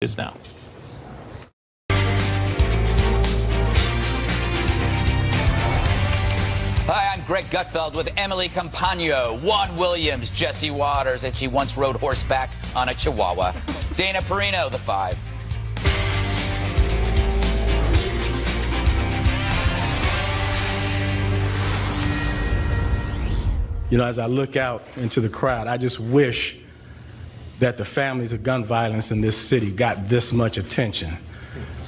is now. Hi, I'm Greg Gutfeld with Emily Campagno, Juan Williams, Jesse Waters, and she once rode horseback on a Chihuahua. Dana Perino, the 5. You know, as I look out into the crowd, I just wish that the families of gun violence in this city got this much attention,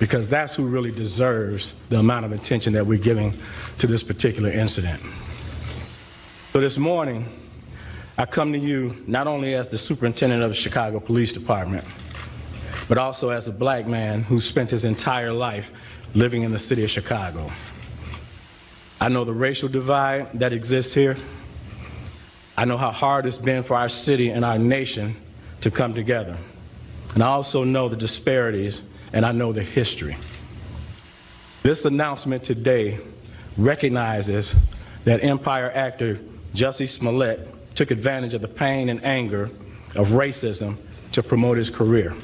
because that's who really deserves the amount of attention that we're giving to this particular incident. So this morning, I come to you not only as the superintendent of the Chicago Police Department, but also as a black man who spent his entire life living in the city of Chicago. I know the racial divide that exists here. I know how hard it's been for our city and our nation to come together. And I also know the disparities, and I know the history. This announcement today recognizes that Empire actor Jussie Smollett took advantage of the pain and anger of racism to promote his career.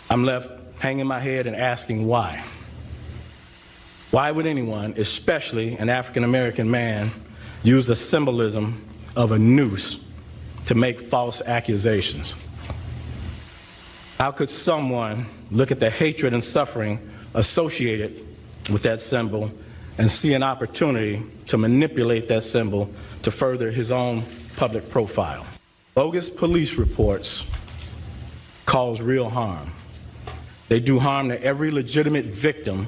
I'm left hanging my head and asking why. Why would anyone, especially an African-American man, use the symbolism of a noose to make false accusations? How could someone look at the hatred and suffering associated with that symbol and see an opportunity to manipulate that symbol to further his own public profile? Bogus police reports cause real harm. They do harm to every legitimate victim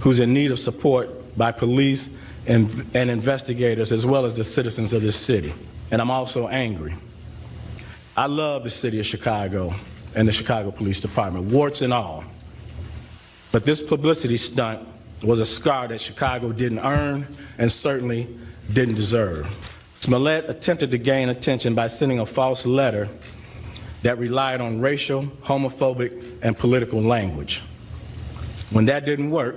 who's in need of support by police and investigators, as well as the citizens of this city. And I'm also angry. I love the city of Chicago and the Chicago Police Department, warts and all. But this publicity stunt was a scar that Chicago didn't earn and certainly didn't deserve. Smollett attempted to gain attention by sending a false letter that relied on racial, homophobic, and political language. When that didn't work,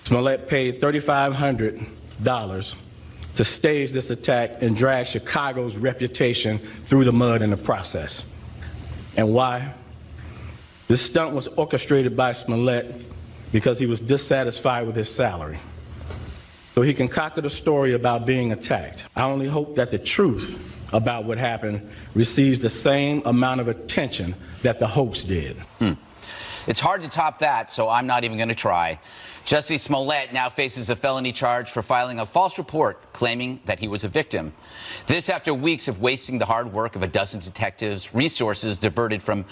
Smollett paid $3,500 to stage this attack and drag Chicago's reputation through the mud in the process. And why? This stunt was orchestrated by Smollett because he was dissatisfied with his salary. So he concocted a story about being attacked. I only hope that the truth about what happened receives the same amount of attention that the hoax did. It's hard to top that, so I'm not even going to try. Jussie Smollett now faces a felony charge for filing a false report claiming that he was a victim. This after weeks of wasting the hard work of a dozen detectives, resources diverted from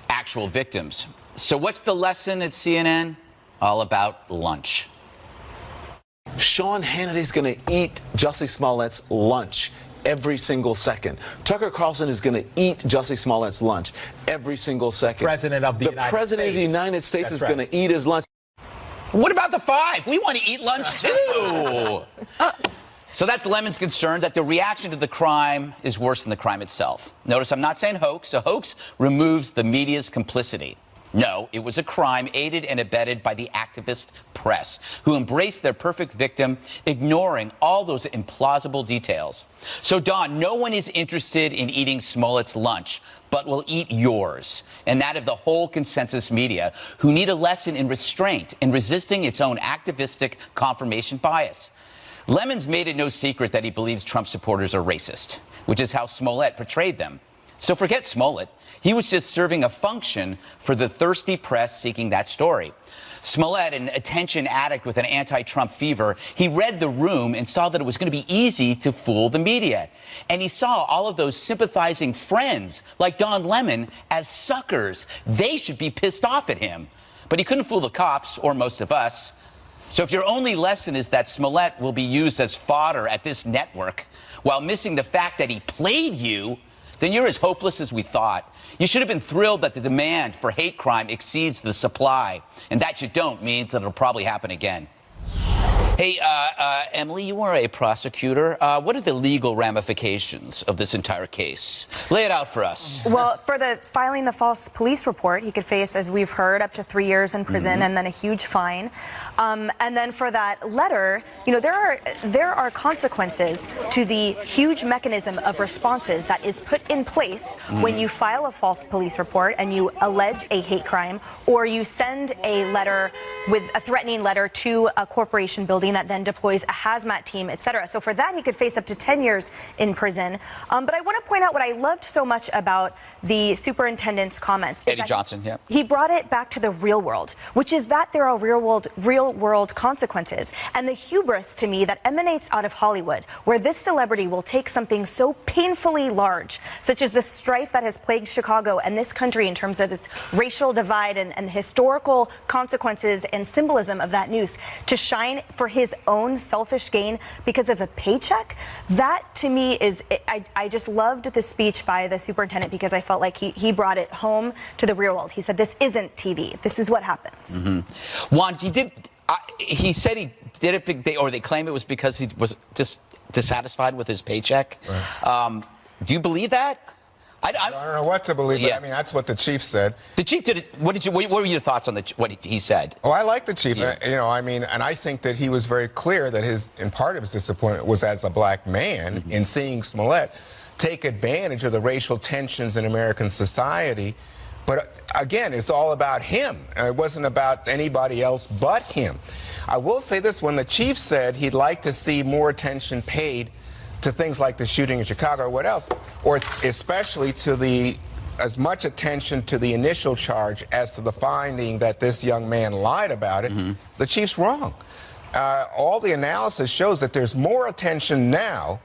actual victims. So what's the lesson at CNN? All about lunch. Sean Hannity's going to eat Jussie Smollett's lunch every single second. Tucker Carlson is going to eat Jussie Smollett's lunch every single second. The President of the United States is going to eat his lunch. What about the 5? We want to eat lunch too. So that's Lemon's concern that the reaction to the crime is worse than the crime itself. Notice I'm not saying hoax. A hoax removes the media's complicity. No, it was a crime aided and abetted by the activist press, who embraced their perfect victim, ignoring all those implausible details. So, Don, no one is interested in eating Smollett's lunch, but will eat yours, and that of the whole consensus media, who need a lesson in restraint in resisting its own activistic confirmation bias. Lemon's made it no secret that he believes Trump supporters are racist, which is how Smollett portrayed them. So forget Smollett. He was just serving a function for the thirsty press seeking that story. Smollett, an attention addict with an anti-Trump fever, he read the room and saw that it was going to be easy to fool the media. And he saw all of those sympathizing friends, like Don Lemon, as suckers. They should be pissed off at him. But he couldn't fool the cops, or most of us. So if your only lesson is that Smollett will be used as fodder at this network, while missing the fact that he played you, then you're as hopeless as we thought. You should have been thrilled that the demand for hate crime exceeds the supply. And that you don't means that it'll probably happen again. Hey, Emily, you are a prosecutor. What are the legal ramifications of this entire case? Lay it out for us. Well, for filing the false police report, he could face, as we've heard, up to 3 years in prison and then a huge fine. And then for that letter, you know, there are consequences to the huge mechanism of responses that is put in place when you file a false police report and you allege a hate crime, or you send a letter with a threatening letter to a corporation building that then deploys a hazmat team, etc. So for that, he could face up to 10 years in prison. But I want to point out what I loved so much about the superintendent's comments. Eddie Johnson, yeah. He brought it back to the real world, which is that there are real world consequences. And the hubris, to me, that emanates out of Hollywood, where this celebrity will take something so painfully large, such as the strife that has plagued Chicago and this country in terms of its racial divide and the historical consequences and symbolism of that news, to shine for his own selfish gain because of a paycheck. That, to me, is, I just loved the speech by the superintendent because I felt like he brought it home to the real world. He said, this isn't TV. This is what happens. Juan, he said he did it, or they claim it was because he was just dissatisfied with his paycheck. Right. Do you believe that? I don't know what to believe, but I mean, that's what the chief said. The chief did it. What were your thoughts on what he said? Oh, I like the chief. Yeah. You know, I mean, and I think that he was very clear that in part of his disappointment was as a black man in seeing Smollett take advantage of the racial tensions in American society. But again, it's all about him. It wasn't about anybody else but him. I will say this, when the chief said he'd like to see more attention paid to things like the shooting in Chicago or what else, or especially to as much attention to the initial charge as to the finding that this young man lied about it, the chief's wrong. All the analysis shows that there's more attention now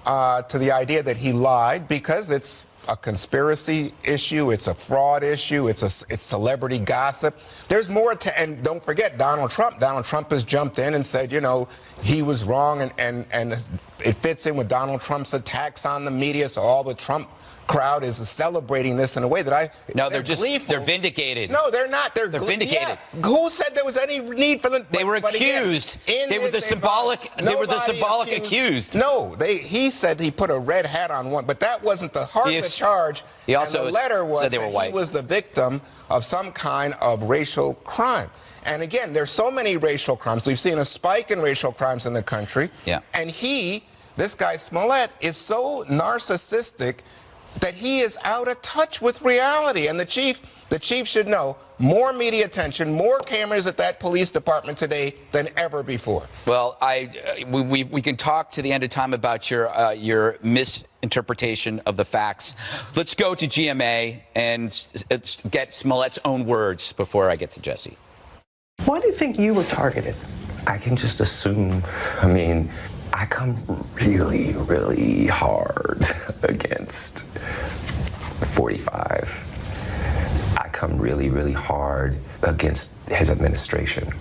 to the idea that he lied because it's a conspiracy issue, it's a fraud issue, it's celebrity gossip. There's more and don't forget Donald Trump. Donald Trump has jumped in and said, you know, he was wrong, and it fits in with Donald Trump's attacks on the media, so all the Trump crowd is celebrating this in a way that they're vindicated. No, they're not. They're vindicated. Yeah. Who said there was any need for them? They were accused. They were the symbolic accused. No, he said he put a red hat on one, but that wasn't the heart of the charge. He also and the letter was said they were white. He was the victim of some kind of racial crime. And again, there's so many racial crimes. We've seen a spike in racial crimes in the country. Yeah. And this guy Smollett, is so narcissistic that he is out of touch with reality. And the chief should know, more media attention, more cameras at that police department today than ever before. Well, we can talk to the end of time about your misinterpretation of the facts. Let's go to GMA and get Smollett's own words before I get to Jussie. Why do you think you were targeted? I can just assume. I mean, I come really, really hard against 45. I come really, really hard against his administration.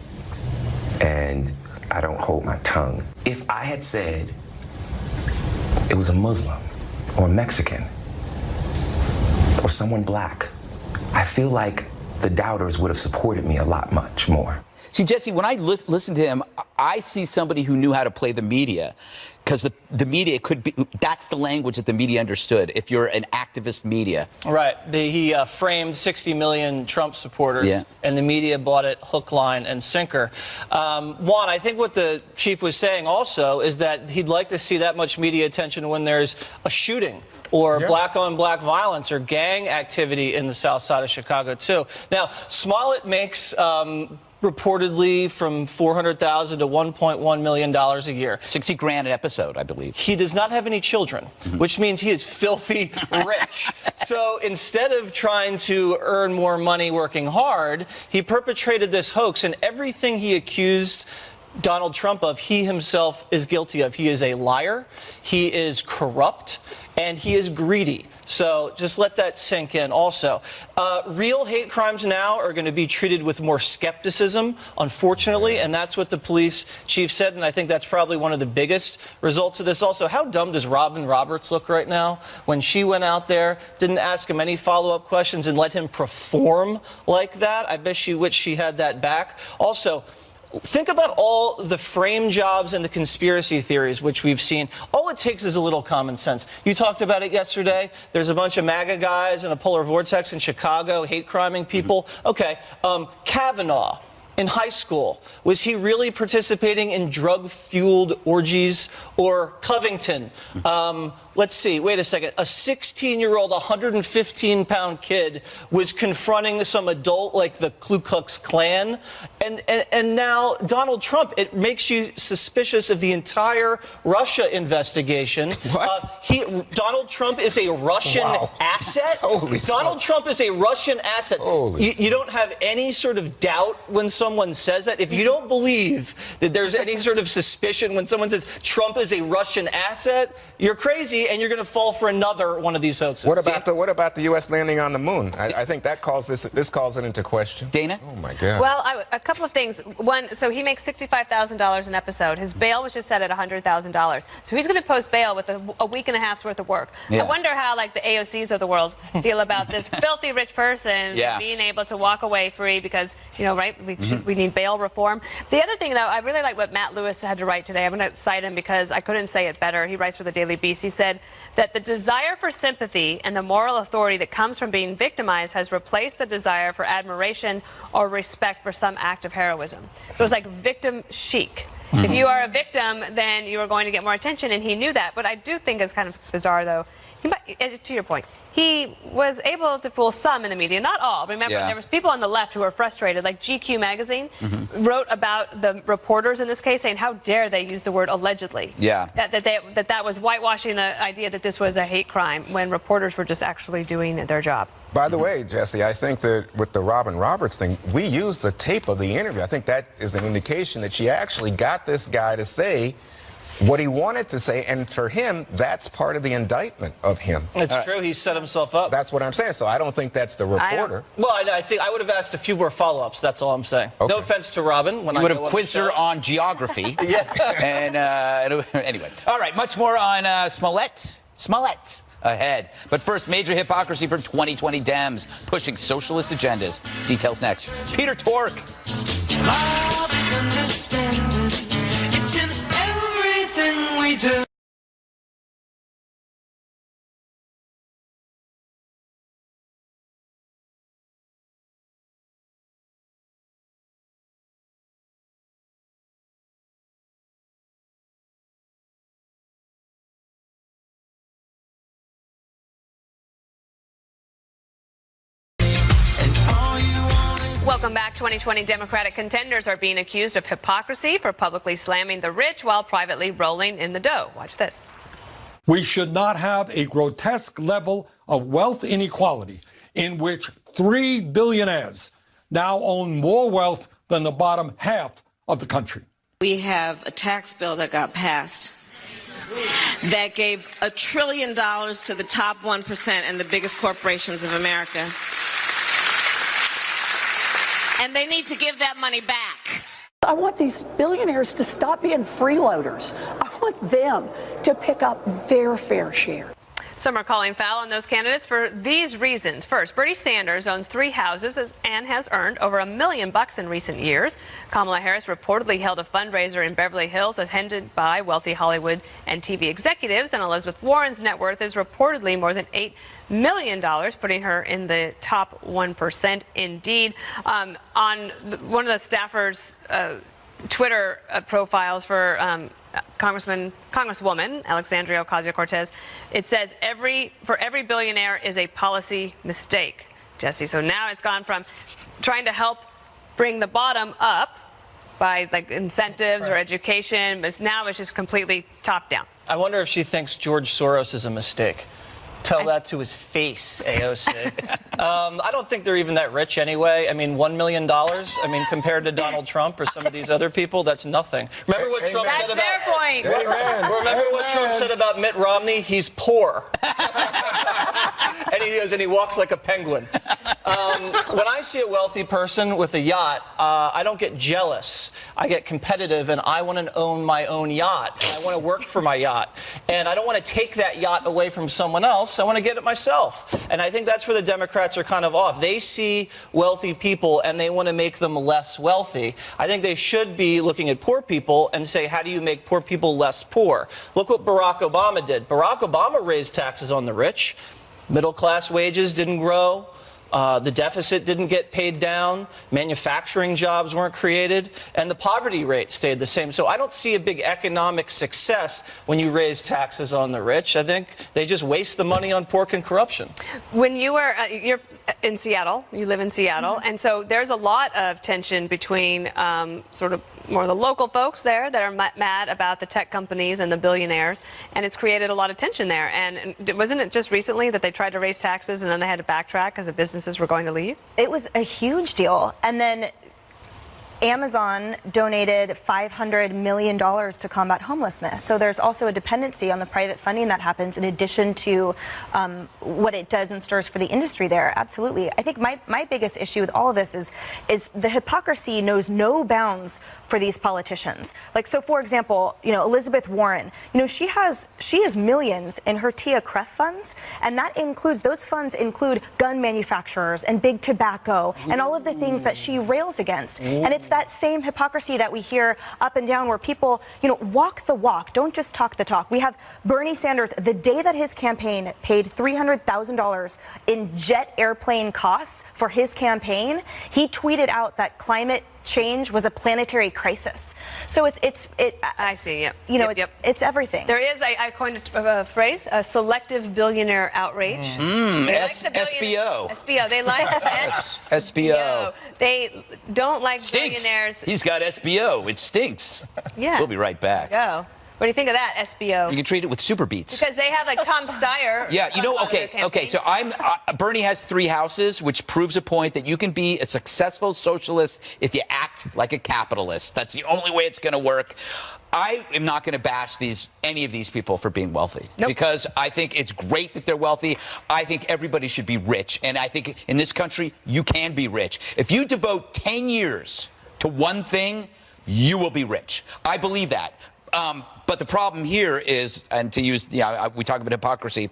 And I don't hold my tongue. If I had said it was a Muslim or a Mexican or someone black, I feel like the doubters would have supported me a lot much more. See, Jussie, when I listen to him, I see somebody who knew how to play the media, because the media that's the language that the media understood, if you're an activist media. Right. He framed 60 million Trump supporters, and the media bought it hook, line, and sinker. Juan, I think what the chief was saying also is that he'd like to see that much media attention when there's a shooting or black-on-black violence or gang activity in the south side of Chicago, too. Now, Smollett makes reportedly from $400,000 to $1.1 million a year. 60 grand an episode, I believe. He does not have any children, which means he is filthy rich. So instead of trying to earn more money working hard, he perpetrated this hoax, and everything he accused Donald Trump of, he himself is guilty of. He is a liar, he is corrupt, and he is greedy. So just let that sink in also. Real hate crimes now are going to be treated with more skepticism, unfortunately, and that's what the police chief said, and I think that's probably one of the biggest results of this. Also, how dumb does Robin Roberts look right now? When she went out there, didn't ask him any follow-up questions and let him perform like that. I bet she wished she had that back. Also, Think about all the frame jobs and the conspiracy theories which we've seen. All it takes is a little common sense. You talked about it yesterday. There's a bunch of MAGA guys in a polar vortex in Chicago hate criming people. Okay, Kavanaugh. In high school, was he really participating in drug-fueled orgies? Or Covington, let's see, wait a second. A 16-year-old, 115-pound kid was confronting some adult like the Ku Klux Klan. And now Donald Trump, it makes you suspicious of the entire Russia investigation. What? Donald Trump is a Russian asset? Holy Donald smokes. Trump is a Russian asset. You don't have any sort of doubt when someone says that? If you don't believe that there's any sort of suspicion when someone says Trump is a Russian asset, you're crazy and you're going to fall for another one of these hoaxes. What about the U.S. landing on the moon? I think that calls this calls it into question. Dana? Oh my God. Well, a couple of things. One, so he makes $65,000 an episode. His bail was just set at $100,000. So he's going to post bail with a week and a half's worth of work. Yeah. I wonder how like the AOCs of the world feel about this filthy rich person being able to walk away free because, you know, right? We need bail reform. The other thing, though, I really like what Matt Lewis had to write today. I'm going to cite him because I couldn't say it better. He writes for the Daily Beast. He said that the desire for sympathy and the moral authority that comes from being victimized has replaced the desire for admiration or respect for some act of heroism. So it's like victim chic. If you are a victim, then you are going to get more attention, and he knew that. But I do think it's kind of bizarre, though. To your point, he was able to fool some in the media, not all. Remember, there was people on the left who were frustrated, like GQ magazine wrote about the reporters in this case, saying how dare they use the word allegedly. That was whitewashing the idea that this was a hate crime when reporters were just actually doing their job. By the way, Jesse, I think that with the Robin Roberts thing, we used the tape of the interview. I think that is an indication that she actually got this guy to say what he wanted to say, and for him, that's part of the indictment of him. It's true. He set himself up. That's what I'm saying. So I don't think that's the reporter. Well, I think I would have asked a few more follow-ups. That's all I'm saying. Okay. No offense to Robin. When You I would have quizzed her on geography. And anyway. All right, much more on Smollett ahead. But first, major hypocrisy from 2020 Dems pushing socialist agendas. Details next. Peter Tork. Love is understanding. It's in everything we do. Welcome back. 2020 Democratic contenders are being accused of hypocrisy for publicly slamming the rich while privately rolling in the dough. Watch this. We should not have a grotesque level of wealth inequality in which 3 billionaires now own more wealth than the bottom half of the country. We have a tax bill that got passed that gave $1 trillion to the top 1% and the biggest corporations of America. And they need to give that money back. I want these billionaires to stop being freeloaders. I want them to pick up their fair share. Some are calling foul on those candidates for these reasons. First, Bernie Sanders owns 3 houses and has earned over $1 million in recent years. Kamala Harris reportedly held a fundraiser in Beverly Hills attended by wealthy Hollywood and TV executives. And Elizabeth Warren's net worth is reportedly more than $8 million, putting her in the top 1% indeed. On one of the staffers' Twitter profiles for Congresswoman Alexandria Ocasio-Cortez, it says for every billionaire is a policy mistake, Jesse. So now it's gone from trying to help bring the bottom up by like incentives or education, but now it's just completely top down. I wonder if she thinks George Soros is a mistake. Tell that to his face, AOC. I don't think they're even that rich anyway. I mean, $1 million. I mean, compared to Donald Trump or some of these other people, that's nothing. Remember what Trump said about? That's their point. Remember what Trump said about Mitt Romney? He's poor. And and he walks like a penguin. When I see a wealthy person with a yacht, I don't get jealous. I get competitive, and I want to own my own yacht. I want to work for my yacht. And I don't want to take that yacht away from someone else. I want to get it myself. And I think that's where the Democrats are kind of off. They see wealthy people, and they want to make them less wealthy. I think they should be looking at poor people and say, how do you make poor people less poor? Look what Barack Obama did. Barack Obama raised taxes on the rich. Middle-class wages didn't grow. The deficit didn't get paid down, manufacturing jobs weren't created, and the poverty rate stayed the same. So I don't see a big economic success when you raise taxes on the rich. I think they just waste the money on pork and corruption. When you were, you're in Seattle, you live in Seattle, and so there's a lot of tension between sort of more of the local folks there that are mad about the tech companies and the billionaires, and it's created a lot of tension there. And wasn't it just recently that they tried to raise taxes and then they had to backtrack because the businesses were going to leave? It was a huge deal. And then Amazon donated $500 million to combat homelessness. So there's also a dependency on the private funding that happens in addition to what it does and stirs for the industry there. Absolutely. I think my biggest issue with all of this is the hypocrisy knows no bounds for these politicians. Like, so for example, Elizabeth Warren, she has millions in her Tia Kreff funds, and that includes, those funds include gun manufacturers and big tobacco and all of the things that she rails against. And it's that same hypocrisy that we hear up and down where people, walk the walk, don't just talk the talk. We have Bernie Sanders, the day that his campaign paid $300,000 in jet airplane costs for his campaign, he tweeted out that climate change was a planetary crisis. So I see. Yep. It's everything. There is, I coined a phrase, a selective billionaire outrage. SBO. SBO. They like SBO. They don't like Stinks. billionaires. He's got SBO. It stinks. Yeah. We'll be right back. Go. What do you think of that, SBO? You can treat it with super beats. Because they have like Tom Steyer. Yeah, okay. So Bernie has 3 houses, which proves a point that you can be a successful socialist if you act like a capitalist. That's the only way it's going to work. I am not going to bash any of these people for being wealthy. Nope. Because I think it's great that they're wealthy. I think everybody should be rich. And I think in this country, you can be rich. If you devote 10 years to one thing, you will be rich. I believe that. But the problem here is, and to use, we talk about hypocrisy.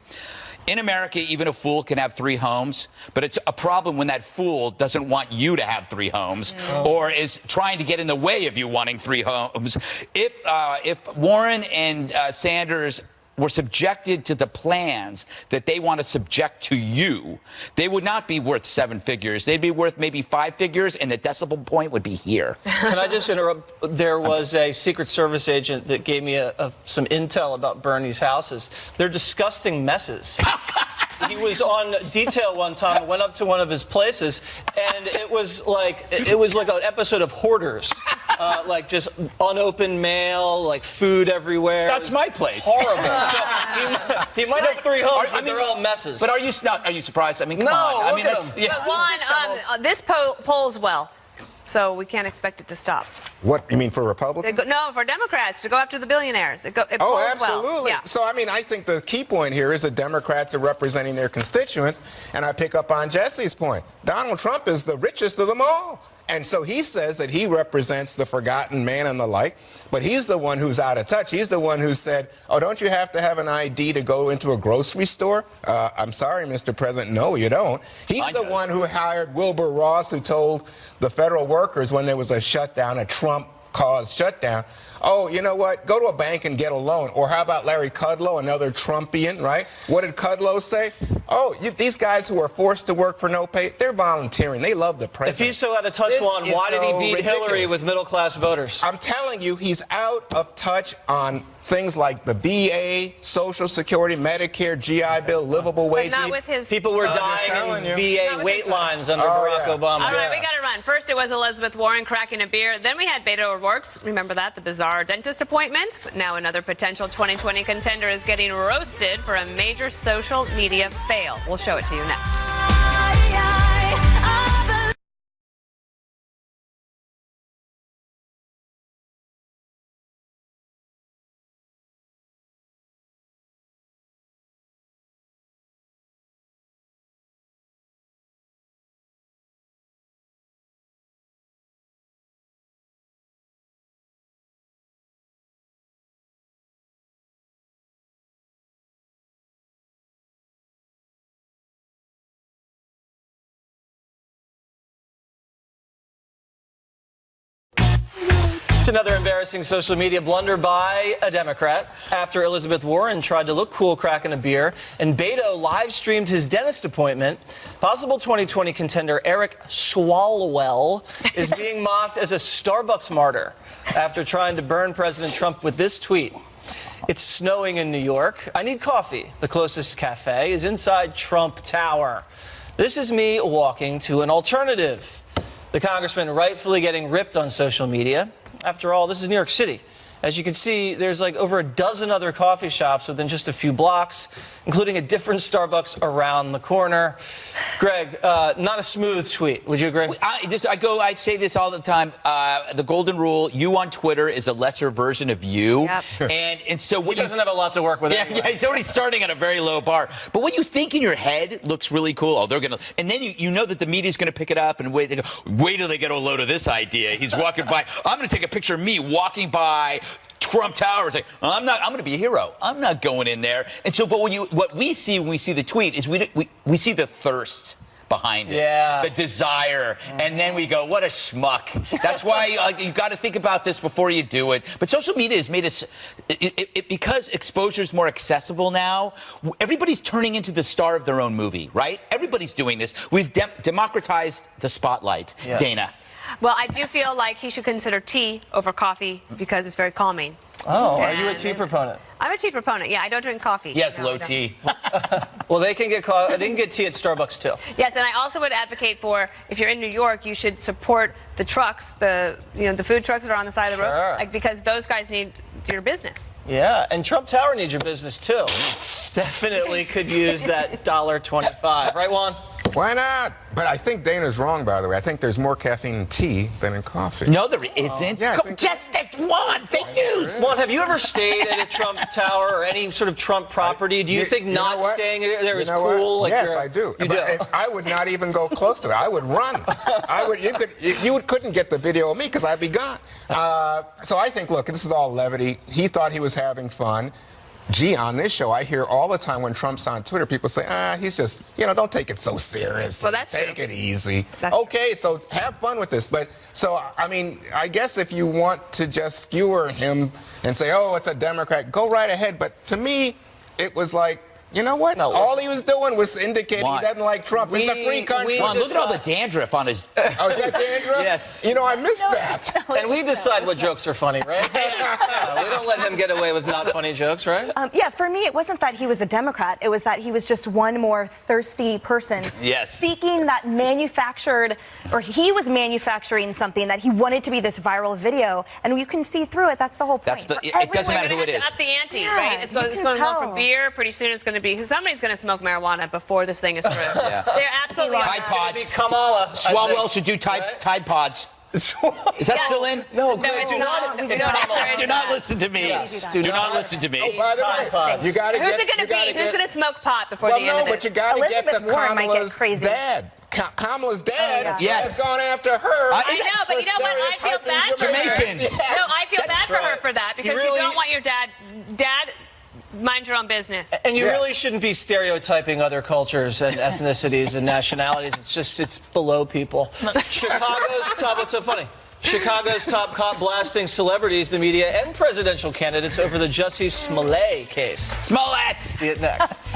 In America, even a fool can have 3 homes, but it's a problem when that fool doesn't want you to have 3 homes or is trying to get in the way of you wanting 3 homes. If Warren and Sanders were subjected to the plans that they want to subject to you, they would not be worth 7 figures. They'd be worth maybe 5 figures, and the decimal point would be here. Can I just interrupt? There was a Secret Service agent that gave me some intel about Bernie's houses. They're disgusting messes. He was on detail one time and went up to one of his places, and it was like an episode of Hoarders. Like just unopened mail, like food everywhere. That's my place. Horrible. So he might have 3 homes, but they're all messes. But are you surprised? I mean, come on. I mean, that's, yeah. But Juan, this polls well, so we can't expect it to stop. What, you mean for Republicans? No, for Democrats to go after the billionaires. It polls absolutely. Well. Yeah. So, I mean, I think the key point here is that Democrats are representing their constituents, and I pick up on Jesse's point. Donald Trump is the richest of them all. And so he says that he represents the forgotten man and the like, but he's the one who's out of touch. He's the one who said, oh, don't you have to have an ID to go into a grocery store? I'm sorry, Mr. President, no, you don't. He's the one who hired Wilbur Ross, who told the federal workers when there was a shutdown, a Trump-caused shutdown, oh, you know what, go to a bank and get a loan. Or how about Larry Kudlow, another Trumpian, right? What did Kudlow say? Oh, these guys who are forced to work for no pay, they're volunteering. They love the president. If he's so out of touch, Juan, why did he beat Hillary with middle-class voters? I'm telling you, he's out of touch on things like the VA, Social Security, Medicare, GI Bill, livable wages. Not with his... People were dying in VA wait lines under Barack Obama. All right, we got to run. First, it was Elizabeth Warren cracking a beer. Then we had Beto O'Rourke's, remember that, the bizarre dentist appointment. Now another potential 2020 contender is getting roasted for a major social media fail. We'll show it to you next. It's another embarrassing social media blunder by a Democrat after Elizabeth Warren tried to look cool cracking a beer and Beto live streamed his dentist appointment. Possible 2020 contender Eric Swalwell is being mocked as a Starbucks martyr after trying to burn President Trump with this tweet. It's snowing in New York. I need coffee. The closest cafe is inside Trump Tower. This is me walking to an alternative. The congressman rightfully getting ripped on social media. After all, this is New York City. As you can see, there's like over a dozen other coffee shops within just a few blocks, including a different Starbucks around the corner. Greg, not a smooth tweet. Would you agree? I say this all the time. The golden rule: you on Twitter is a lesser version of you. Yep. And so he doesn't have a lot to work with. Yeah, anyway. yeah, he's already starting at a very low bar. But what you think in your head looks really cool. Oh, they're gonna, and then you know that the media's gonna pick it up and wait. They go, wait till they get a load of this idea. He's walking by. I'm gonna take a picture of me walking by Trump Tower. It's like, I'm going to be a hero. I'm not going in there. And so, but what we see when we see the tweet is we see the thirst behind it, yeah, the desire, and then we go, what a schmuck. That's why you got to think about this before you do it. But social media has made us, because exposure is more accessible now, everybody's turning into the star of their own movie, right? Everybody's doing this. We've democratized the spotlight. Yeah. Dana. Well, I do feel like he should consider tea over coffee because it's very calming. Oh, are you a tea proponent? I'm a tea proponent. Yeah, I don't drink coffee. Yes, no, low tea. Well, they can get tea at Starbucks too. Yes, and I also would advocate for, if you're in New York, you should support the trucks, the food trucks that are on the side of the road, like, because those guys need your business. Yeah, and Trump Tower needs your business too. Definitely could use that $1.25, right, Juan? Why not? But I think Dana's wrong, by the way. I think there's more caffeine in tea than in coffee. No, there isn't. Yeah, just one. Fake news. Juan, have you ever stayed at a Trump Tower or any sort of Trump property? Do you think not staying there is cool? Like yes, I do. You do? I would not even go close to it. I would run. You couldn't get the video of me because I'd be gone. So I think, look, this is all levity. He thought he was having fun. Gee, on this show, I hear all the time when Trump's on Twitter, people say, he's just, don't take it so serious. Well, that's Take true. it easy. That's okay, so have fun with this. But, so, I mean, I guess if you want to just skewer him and say, oh, it's a Democrat, go right ahead. But to me, it was like, you know what? No, all he was doing was indicating he doesn't like Trump. It's a free country. Look at all the dandruff on his... Oh, is that dandruff? Yes. I missed that. And we decide what jokes are funny, right? We don't let him get away with not funny jokes, right? Yeah, for me, it wasn't that he was a Democrat. It was that he was just one more thirsty person seeking that manufactured, or he was manufacturing something that he wanted to be this viral video. And you can see through it. That's the whole point. It doesn't matter who it is. Up the ante, right? It's going to go from beer. Pretty soon it's going to be, somebody's going to smoke marijuana before this thing is through. Yeah. They're absolutely Tide Pods. Kamala. Swalwell should do Tide Pods. Is that still in? No, it's not. Do not listen to me. Do not listen to me. Oh, by the way, you got to Who's it going to be? Who's going to smoke pot before the end of this? But you got to get to Kamala's dad. Kamala's dad has gone after her. I know, but you know what? I feel bad for her. Jamaicans. No, I feel bad for her for that because you don't want your dad, mind your own business. And you really shouldn't be stereotyping other cultures and ethnicities and nationalities. It's below people. Chicago's top, what's so funny? Chicago's top caught blasting celebrities, the media, and presidential candidates over the Jussie Smollett case. Smollett! See it next.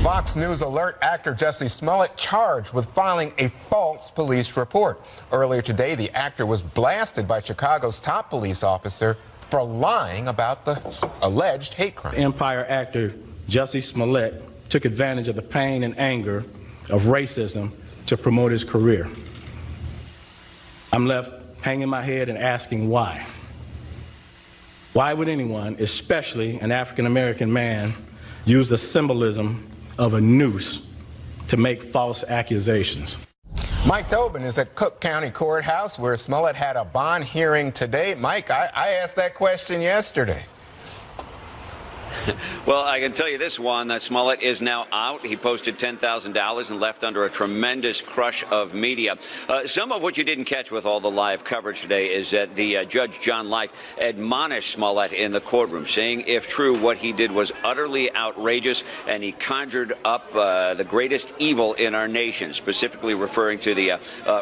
Fox News alert actor Jussie Smollett charged with filing a false police report. Earlier today, the actor was blasted by Chicago's top police officer for lying about the alleged hate crime. Empire actor Jussie Smollett took advantage of the pain and anger of racism to promote his career. I'm left hanging my head and asking why. Why would anyone, especially an African-American man, used the symbolism of a noose to make false accusations. Mike Tobin is at Cook County Courthouse, where Smollett had a bond hearing today. Mike, I asked that question yesterday. Well, I can tell you this one, that Smollett is now out. He posted $10,000 and left under a tremendous crush of media. Some of what you didn't catch with all the live coverage today is that the Judge John Light admonished Smollett in the courtroom, saying if true, what he did was utterly outrageous, and he conjured up the greatest evil in our nation, specifically referring to the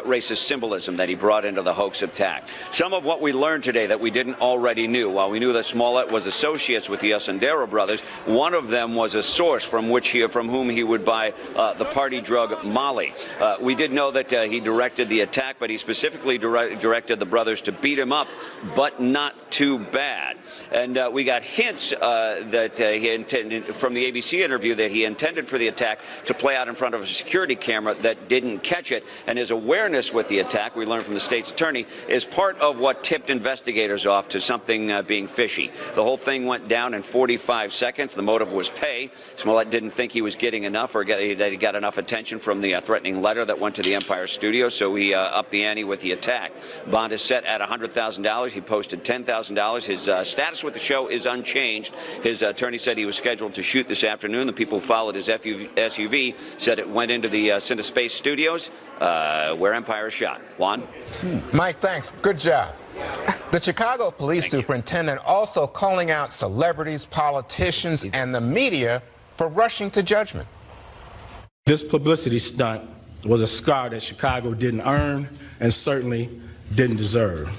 racist symbolism that he brought into the hoax attack. Some of what we learned today that we didn't already knew, while we knew that Smollett was associates with the Ascendero brothers, one of them was a source from whom he would buy the party drug Molly. We did know that he directed the attack, but he specifically directed the brothers to beat him up, but not too bad. And we got hints that he intended, from the ABC interview, that he intended for the attack to play out in front of a security camera that didn't catch it. And his awareness with the attack, we learned from the state's attorney, is part of what tipped investigators off to something being fishy. The whole thing went down in 45 seconds. The motive was pay. Smollett didn't think he was getting enough, or that he got enough attention from the threatening letter that went to the Empire studio, so he upped the ante with the attack. Bond is set at $100,000. He posted $10,000. His status with the show is unchanged. His attorney said he was scheduled to shoot this afternoon. The people who followed his SUV said it went into the CineSpace studios where Empire is shot. Juan? Mike, thanks. Good job. The Chicago police superintendent also calling out celebrities, politicians, and the media for rushing to judgment. This publicity stunt was a scar that Chicago didn't earn and certainly didn't deserve.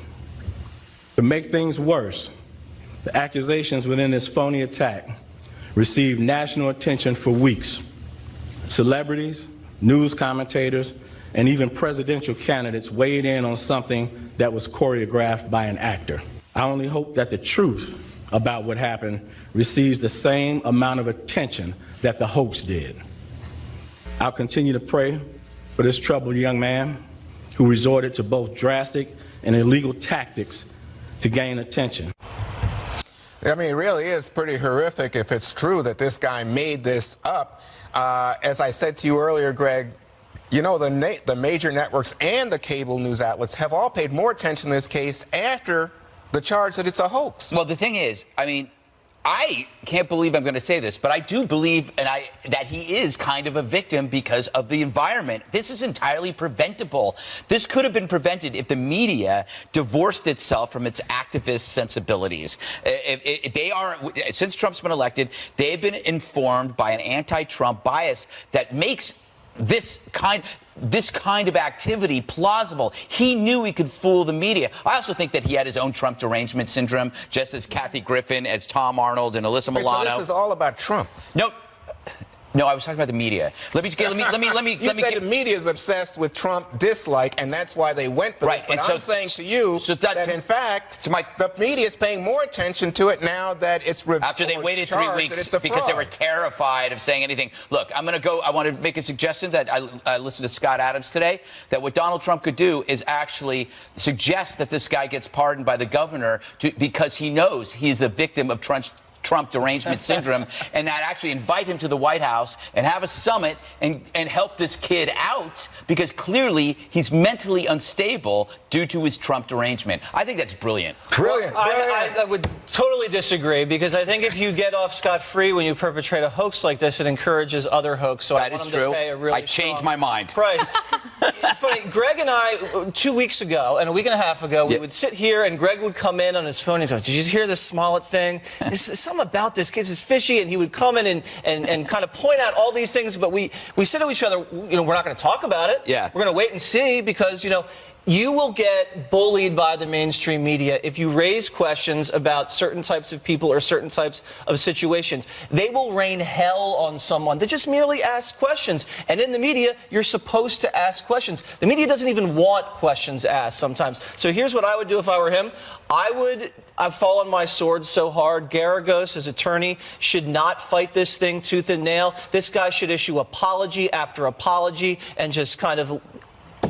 To make things worse, the accusations within this phony attack received national attention for weeks. Celebrities, news commentators, and even presidential candidates weighed in on something that was choreographed by an actor. I only hope that the truth about what happened receives the same amount of attention that the hoax did. I'll continue to pray for this troubled young man who resorted to both drastic and illegal tactics to gain attention. I mean, it really is pretty horrific if it's true that this guy made this up. As I said to you earlier, Greg, you know, the major networks and the cable news outlets have all paid more attention to this case after the charge that it's a hoax. Well, the thing is, I mean, I can't believe I'm going to say this, but I do believe that he is kind of a victim because of the environment. This is entirely preventable. This could have been prevented if the media divorced itself from its activist sensibilities. Since Trump's been elected, they've been informed by an anti-Trump bias that makes this kind of activity plausible. He knew he could fool the media. I also think that he had his own Trump derangement syndrome, just as Kathy Griffin, as Tom Arnold, and Alyssa Milano. So this is all about Trump. No, I was talking about the media. Let me. You said the media is obsessed with Trump dislike, and that's why they went for this. But I'm saying to you that, in fact, the media is paying more attention to it now that it's after they waited 3 weeks because they were terrified of saying anything. Look, I want to make a suggestion that I listened to Scott Adams today, that what Donald Trump could do is actually suggest that this guy gets pardoned by the governor because he knows he's the victim of Trump derangement syndrome, and that actually invite him to the White House and have a summit and help this kid out, because clearly he's mentally unstable due to his Trump derangement. I think that's brilliant. Brilliant. I would totally disagree, because I think if you get off scot-free when you perpetrate a hoax like this, it encourages other hoax. So that is true. I changed my mind. Price. It's funny, Greg and I, 2 weeks ago and a week and a half ago, we would sit here and Greg would come in on his phone and go, "Did you hear this Smollett thing? Something about this kid is fishy," and he would come in and kind of point out all these things, but we said to each other, we're not going to talk about it. Yeah. We're going to wait and see, because, you will get bullied by the mainstream media if you raise questions about certain types of people or certain types of situations. They will rain hell on someone that just merely asks questions. And in the media, you're supposed to ask questions. The media doesn't even want questions asked sometimes. So here's what I would do if I were him. I've fallen my sword so hard. Garagos, his attorney, should not fight this thing tooth and nail. This guy should issue apology after apology and just kind of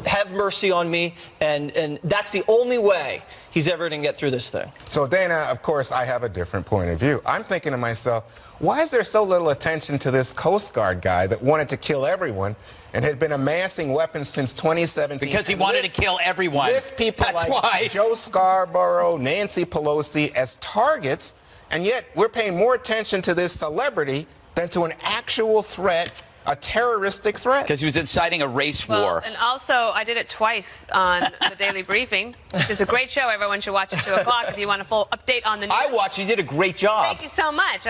have mercy on me, and that's the only way he's ever going to get through this thing. So, Dana, of course, I have a different point of view. I'm thinking to myself, why is there so little attention to this Coast Guard guy that wanted to kill everyone and had been amassing weapons since 2017? Because he wanted to kill everyone. List people That's like why. Joe Scarborough, Nancy Pelosi as targets, and yet we're paying more attention to this celebrity than to an actual threat, a terroristic threat. Because he was inciting a race war. And also, I did it twice on the Daily Briefing, which is a great show. Everyone should watch at 2 o'clock if you want a full update on the news. I watched. You did a great job. Thank you so much.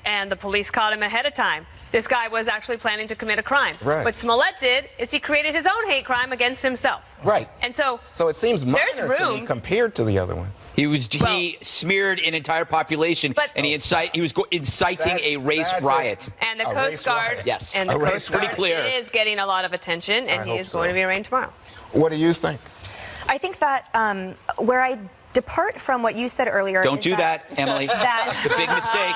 And the police caught him ahead of time. This guy was actually planning to commit a crime. Right. What Smollett did is he created his own hate crime against himself. Right. And so it seems minor there's to me room. compared to the other one. He smeared an entire population, and he was inciting a race riot. And the Coast Guard, yes, and the Coast Guard clear. is getting a lot of attention, and he is going to be arraigned tomorrow. What do you think? I think that where I depart from what you said earlier. Don't do that, Emily. It's a big mistake.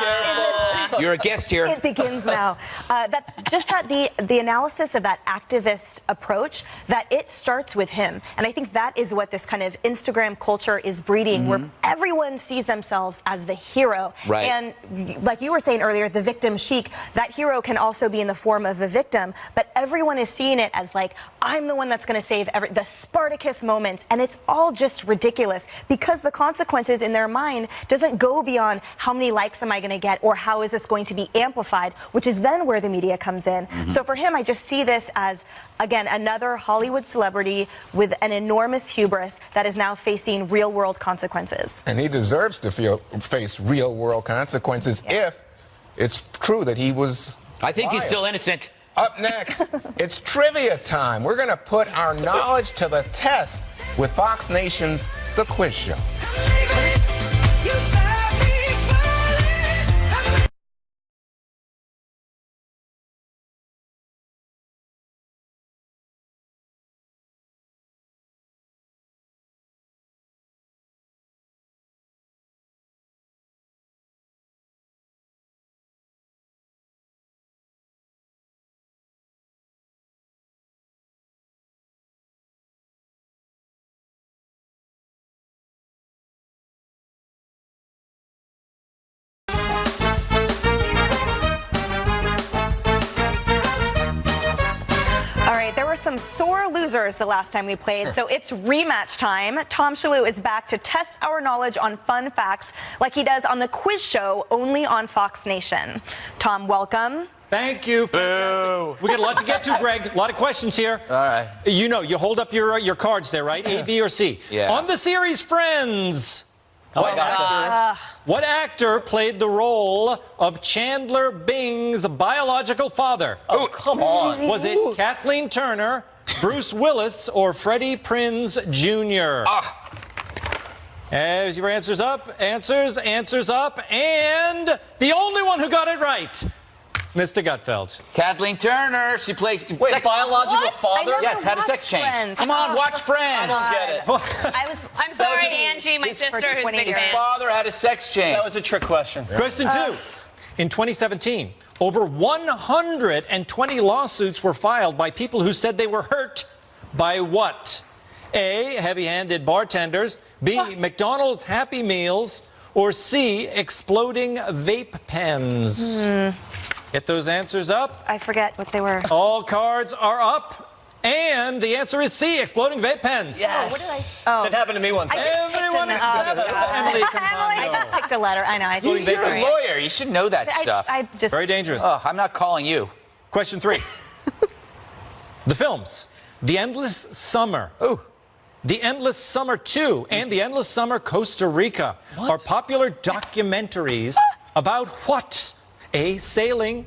You're a guest here. It begins now. The analysis of that activist approach, that it starts with him. And I think that is what this kind of Instagram culture is breeding, where everyone sees themselves as the hero. Right. And like you were saying earlier, the victim chic, that hero can also be in the form of a victim, but everyone is seeing it as like, I'm the one that's going to save the Spartacus moments. And it's all just ridiculous because the consequences in their mind doesn't go beyond how many likes am I going to get or how is this going to be amplified, which is then where the media comes in. So for him, I just see this as, again, another Hollywood celebrity with an enormous hubris that is now facing real-world consequences. And he deserves to face real-world consequences if it's true that he was I think he's fired. still innocent. Up next, it's trivia time. We're going to put our knowledge to the test with Fox Nation's The Quiz Show. Some sore losers the last time we played, so it's rematch time. Tom Shalhoub is back to test our knowledge on fun facts like he does on the quiz show only on Fox Nation. Tom, welcome. Thank you. Boo. We got a lot to get to, Greg. A lot of questions here. All right. You know, you hold up your cards there, right? A, B, or C. Yeah. On the series Friends, what actor played the role of Chandler Bing's biological father? Oh, come on. Was it Kathleen Turner, Bruce Willis, or Freddie Prinze Jr.? As your answers up, answers up, and the only one who got it right, Mr. Gutfeld. Kathleen Turner. She plays. Biological father? Yes, had a sex change. Come on, watch Friends. I don't get it. I'm sorry, Angie, my sister, who's a big His fan. father had a sex change. That was a trick question. Question 2. In 2017, over 120 lawsuits were filed by people who said they were hurt by what? A, heavy-handed bartenders, B, McDonald's Happy Meals, or C, exploding vape pens. Get those answers up. I forget what they were. All cards are up. And the answer is C, exploding vape pens. Yes. It happened to me once. Everyone except Emily I just picked a letter. I know. You're a lawyer. You should know that stuff. I just Very dangerous. Oh, I'm not calling you. Question 3. The films The Endless Summer, The Endless Summer 2, and The Endless Summer Costa Rica are popular documentaries about what? A, sailing,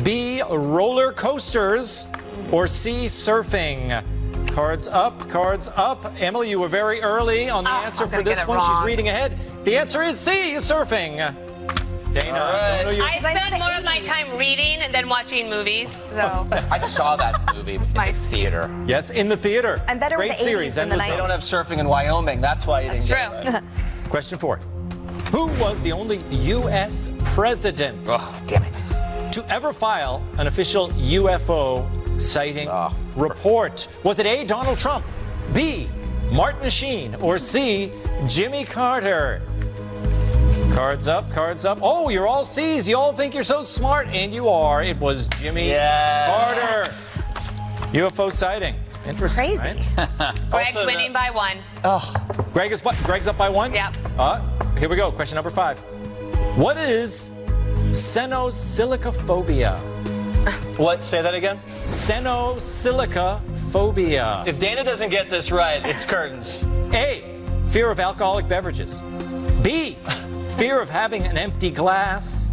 B, roller coasters, or C, surfing. Cards up. Emily, you were very early on the answer for this one. She's reading ahead. The answer is C, surfing. Dana, I spend more of my time reading than watching movies, so. I saw that movie in the theater. Yes, in the theater. I'm better Great with the 80s series. than the Endless 90s. Summer. They don't have surfing in Wyoming. That's why you didn't get it right. Question 4. Who was the only U.S. president Oh, damn it. to ever file an official UFO sighting report? Was it A, Donald Trump, B, Martin Sheen, or C, Jimmy Carter? Cards up, cards up. Oh, you're all C's. You all think you're so smart, and you are. It was Jimmy Carter. UFO sighting. Interesting, Crazy. right? Greg's winning by 1. Oh, Greg's up by 1? Yep. Here we go. Question number 5. What is senosilicophobia? What? Say that again? Senosilicophobia. If Dana doesn't get this right, it's curtains. A, fear of alcoholic beverages. B, fear of having an empty glass.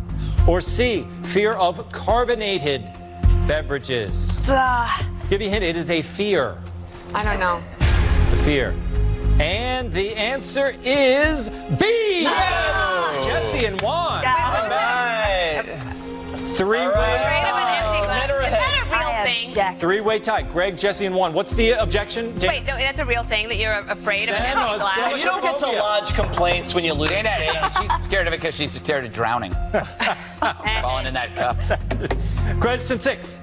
Or C, fear of carbonated beverages. Give you a hint, it is a fear. I don't know. It's a fear. And the answer is B. Yes! Jussie and Juan. Yeah. Three-way tie. Greg, Jussie, and Juan. What's the objection? Wait, no, that's a real thing that you're afraid of an empty glass? You don't get to lodge complaints when you lose. Dana, she's scared of it because she's scared of drowning. Falling in that cup. Question 6.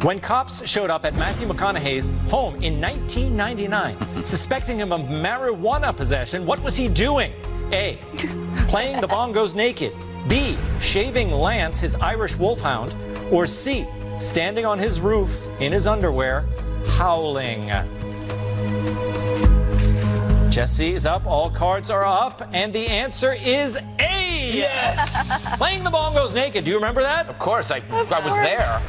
When cops showed up at Matthew McConaughey's home in 1999, suspecting him of marijuana possession, what was he doing? A, playing the bongos naked. B, shaving Lance, his Irish wolfhound. Or C, standing on his roof in his underwear, howling. Jussie is up, all cards are up, and the answer is A. Yes. Playing the bongos naked. Do you remember that? Of course, I was there.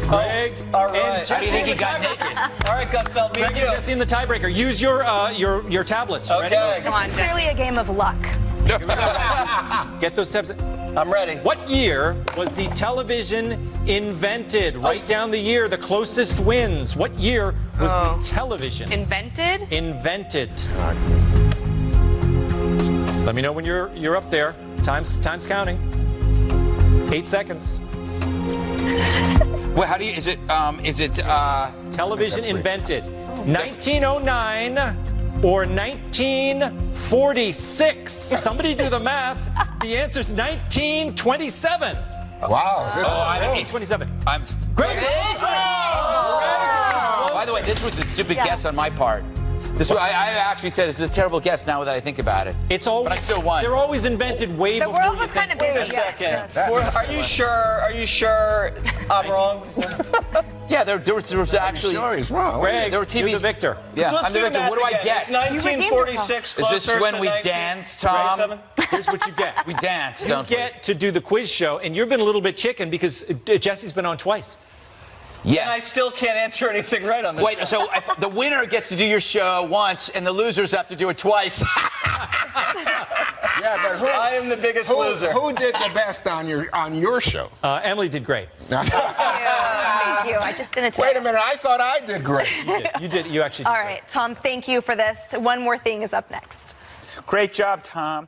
Greg all right. and Jussie. How do you think he got naked? All right, Gutfeld, me Greg and you. and Jussie in the tiebreaker. Use your tablets. Okay. Ready? Come on, It's clearly a game of luck. Get those steps. I'm ready. What year was the television invented? Write down the year. The closest wins. What year was the television Invented? invented? Let me know when you're up there. Time's counting. 8 seconds. Well, how do you? Is it? Television invented 1909 or 1946? Somebody do the math. The answer's 1927. Wow, this is 1927. Greg. By the way, this was a stupid guess on my part. I actually said this is a terrible guess now that I think about it. It's always, but I still won. They're always invented way The before. world was kind of busy. Wait a second. Are you sure I'm wrong? Yeah, there was actually. Sure, he's wrong. Greg, there were TVs. you're the victor. Yeah, Let's I'm the do victor. math What do I again. get? It's 1946 Is this closer when to we 19... dance, Tom? 27? Here's what you get. We dance, You don't we? get to do the quiz show, and you've been a little bit chicken because Jessie's been on twice. Yes. And I still can't answer anything right on this. Wait, so the winner gets to do your show once, and the losers have to do it twice. Yeah, but I am the biggest loser. Who did the best on your show? Emily did great. Thank you. I just didn't. Wait a minute, I thought I did great. You did. You actually did. All right, Tom, thank you for this. One more thing is up next. Great job, Tom.